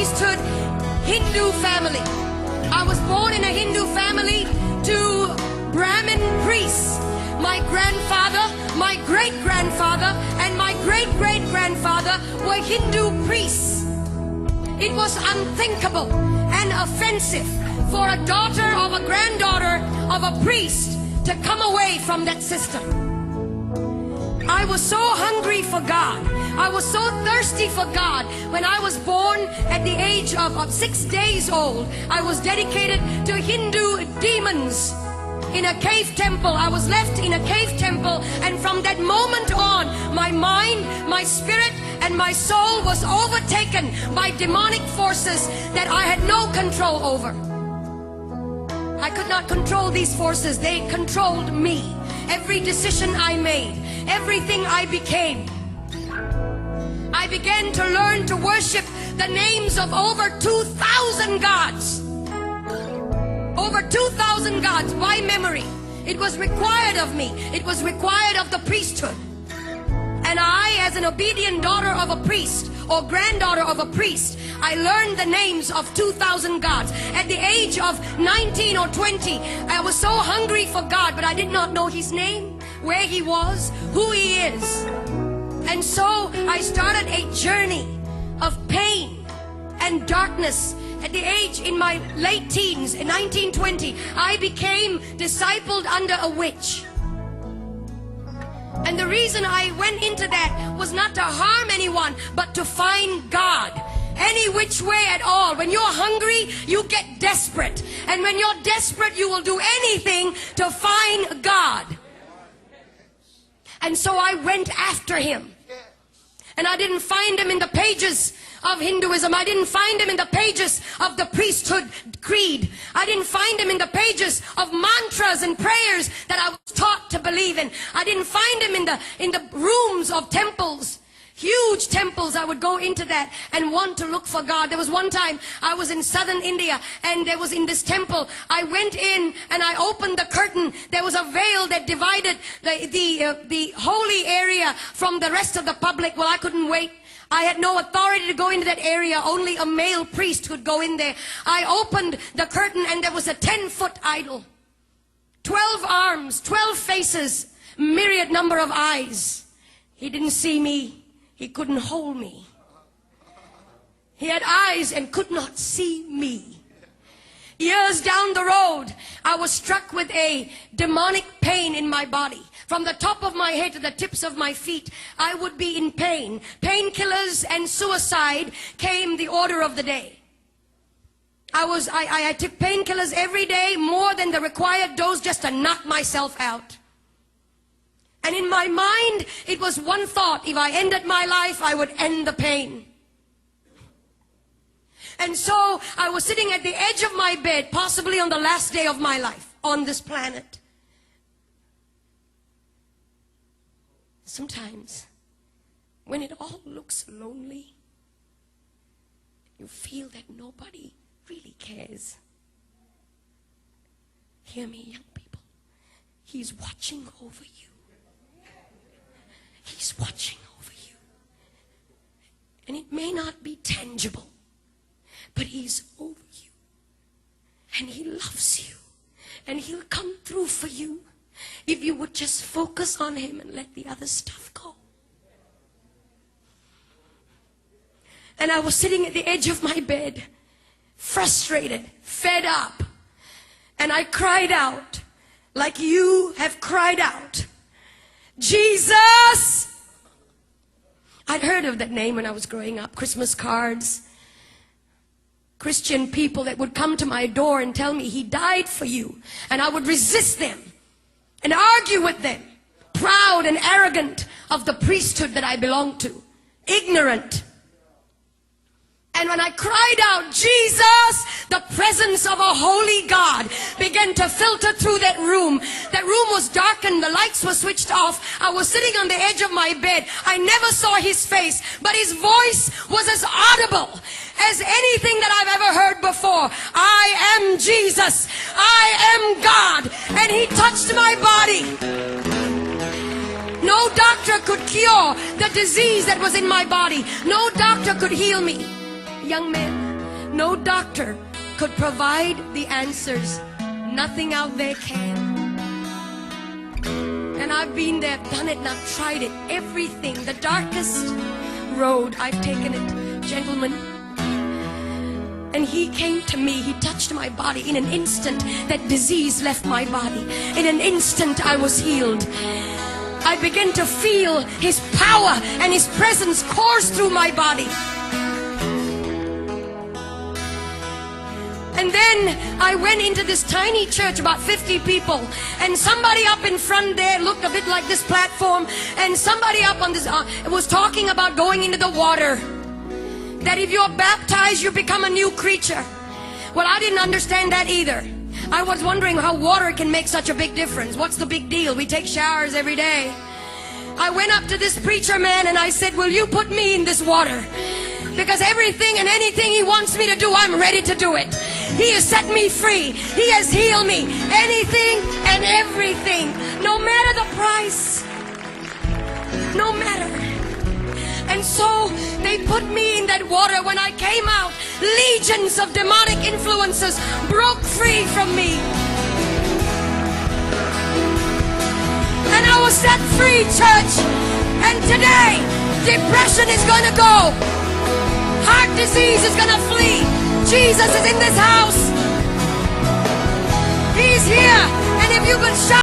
priesthood Hindu family. I was born in a Hindu family to Brahmin priests. My grandfather, my great-grandfather, and my great-great-grandfather were Hindu priests. It was unthinkable and offensive for a daughter of a granddaughter of a priest to come away from that system. I was so hungry for God. I was so thirsty for God. When I was born at the age of 6 days old, I was dedicated to Hindu demons in a cave temple. I was left in a cave temple, and from that moment on, my mind, my spirit, and my soul was overtaken by demonic forces that I had no control over. I could not control these forces. They controlled me. Every decision I made, everything I became. I began to learn to worship the names of over 2,000 gods. Over 2,000 gods by memory. It was required of me. It was required of the priesthood. And I, as an obedient daughter of a priest or granddaughter of a priest, I learned the names of 2,000 gods. At the age of 19 or 20, I was so hungry for God, but I did not know His name, where He was, who He is. And so I started a journey of pain and darkness. At the age, in my late teens, in 1920, I became discipled under a witch. And the reason I went into that was not to harm anyone, but to find God. Any which way at all. When you're hungry, you get desperate. And when you're desperate, you will do anything to find God. And so I went after Him. And I didn't find Him in the pages of Hinduism. I didn't find Him in the pages of the priesthood creed. I didn't find Him in the pages of mantras and prayers that I was taught to believe in. I didn't find Him in the rooms of temples. Huge temples. I would go into that and want to look for God. There was one time I was in southern India, and there was in this temple. I went in and I opened the curtain. There was a veil that divided the holy area from the rest of the public. Well, I couldn't wait. I had no authority to go into that area. Only a male priest could go in there. I opened the curtain, and there was a 10-foot idol. 12 arms, 12 faces, myriad number of eyes. He didn't see me. He couldn't hold me. He had eyes and could not see me. Years down the road, I was struck with a demonic pain in my body. From the top of my head to the tips of my feet, I would be in pain. Painkillers and suicide came the order of the day. I took painkillers every day, more than the required dose, just to knock myself out. And in my mind, it was one thought: if I ended my life, I would end the pain. And so I was sitting at the edge of my bed, possibly on the last day of my life on this planet. Sometimes, when it all looks lonely, you feel that nobody really cares. Hear me, young people. He's watching over you. He's watching over you. And it may not be tangible, but He's over you. And He loves you. And He'll come through for you if you would just focus on Him and let the other stuff go. And I was sitting at the edge of my bed, frustrated, fed up. And I cried out like you have cried out. Jesus! I'd heard of that name when I was growing up. Christmas cards. Christian people that would come to my door and tell me He died for you. And I would resist them and argue with them. Proud and arrogant of the priesthood that I belonged to. Ignorant. And when I cried out, Jesus, the presence of a holy God began to filter through that room. That room was darkened. The lights were switched off. I was sitting on the edge of my bed. I never saw His face, but His voice was as audible as anything that I've ever heard before. I am Jesus. I am God. And He touched my body. No doctor could cure the disease that was in my body. No doctor could heal me. Young men, No doctor could provide the answers. Nothing out there can. And I've been there, done it, and I've tried it. Everything. The darkest road, I've taken it. Gentlemen. And he came to me. He touched my body. In an instant, that disease left my body. In an instant, I was healed. I began to feel his power and his presence course through my body. And then I went into this tiny church, about 50 people, and somebody up in front there looked a bit like this platform, and somebody up on this was talking about going into the water, that if you're baptized you become a new creature. Well, I didn't understand that either. I was wondering how water can make such a big difference. What's the big deal? We take showers every day. I went up to this preacher man and I said, will you put me in this water? Because everything and anything he wants me to do, I'm ready to do it. He has set me free. He has healed me. Anything and everything. No matter the price. No matter. And so they put me in that water. When I came out, legions of demonic influences broke free from me. And I was set free, church. And today, depression is going to go. Heart disease is going to flee. Jesus is in this house. He's here. And if you could shout.